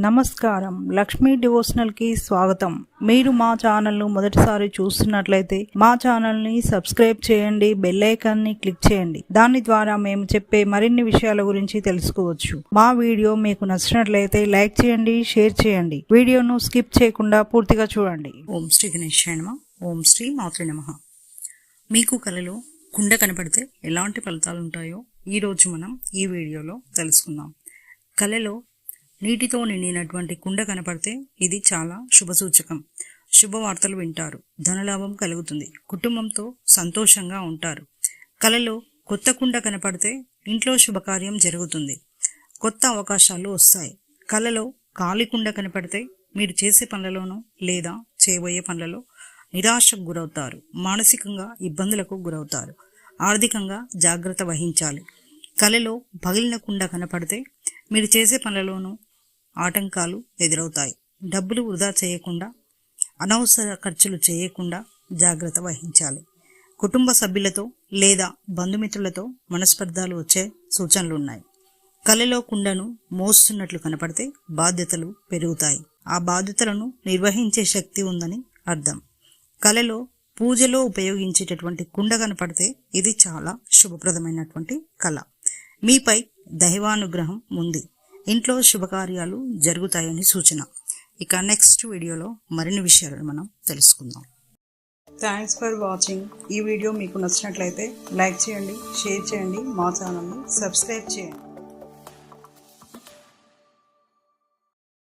నమస్కారం, లక్ష్మీ డివోషనల్ కి స్వాగతం. మీరు మా ఛానల్ ను మొదటిసారి చూస్తున్నట్లయితే మా ఛానల్ ని సబ్స్క్రైబ్ చేయండి, బెల్ ఐకాన్ ని క్లిక్ చేయండి. దాని ద్వారా మేము చెప్పే మరిన్ని విషయాల గురించి తెలుసుకోవచ్చు. మా వీడియో మీకు నచ్చినట్లయితే లైక్ చేయండి, షేర్ చేయండి. వీడియోను స్కిప్ చేయకుండా పూర్తిగా చూడండి. ఓం శ్రీ గణేశాయ నమః. ఓం శ్రీ మాతృ నమః. మీకు కలలో కుండ కనపడితే ఎలాంటి ఫలితాలు ఉంటాయో ఈరోజు మనం ఈ వీడియోలో తెలుసుకుందాం. కలలో నీటితో నిండినటువంటి కుండ కనపడితే ఇది చాలా శుభసూచకం. శుభవార్తలు వింటారు, ధనలాభం కలుగుతుంది, కుటుంబంతో సంతోషంగా ఉంటారు. కలలో కొత్త కుండ కనపడితే ఇంట్లో శుభకార్యం జరుగుతుంది, కొత్త అవకాశాలు వస్తాయి. కలలో ఖాళీ కుండ కనపడితే మీరు చేసే పనులలోనూ లేదా చేయబోయే పనులలో నిరాశకు గురవుతారు, మానసికంగా ఇబ్బందులకు గురవుతారు, ఆర్థికంగా జాగ్రత్త వహించాలి. కలలో పగిలిన కుండ కనపడితే మీరు చేసే పనులలోనూ ఆటంకాలు ఎదురవుతాయి. డబ్బులు వృధా చేయకుండా, అనవసర ఖర్చులు చేయకుండా జాగ్రత్త వహించాలి. కుటుంబ సభ్యులతో లేదా బంధుమిత్రులతో మనస్పర్ధాలు వచ్చే సూచనలు ఉన్నాయి. కలలో కుండను మోస్తున్నట్లు కనపడితే బాధ్యతలు పెరుగుతాయి, ఆ బాధ్యతలను నిర్వహించే శక్తి ఉందని అర్థం. కలలో పూజలో ఉపయోగించేటటువంటి కుండ కనపడితే ఇది చాలా శుభప్రదమైనటువంటి కళ. మీపై దైవానుగ్రహం ఉంది, ఇంట్లో శుభకార్యాలు జరుగుతాయని సూచన. ఇక నెక్స్ట్ వీడియోలో మరిన్ని విషయాలను మనం తెలుసుకుందాం. Thanks for watching. ఈ వీడియో మీకు నచ్చినట్లయితే లైక్ చేయండి, షేర్ చేయండి, మా ఛానల్ని సబ్స్క్రైబ్ చేయండి.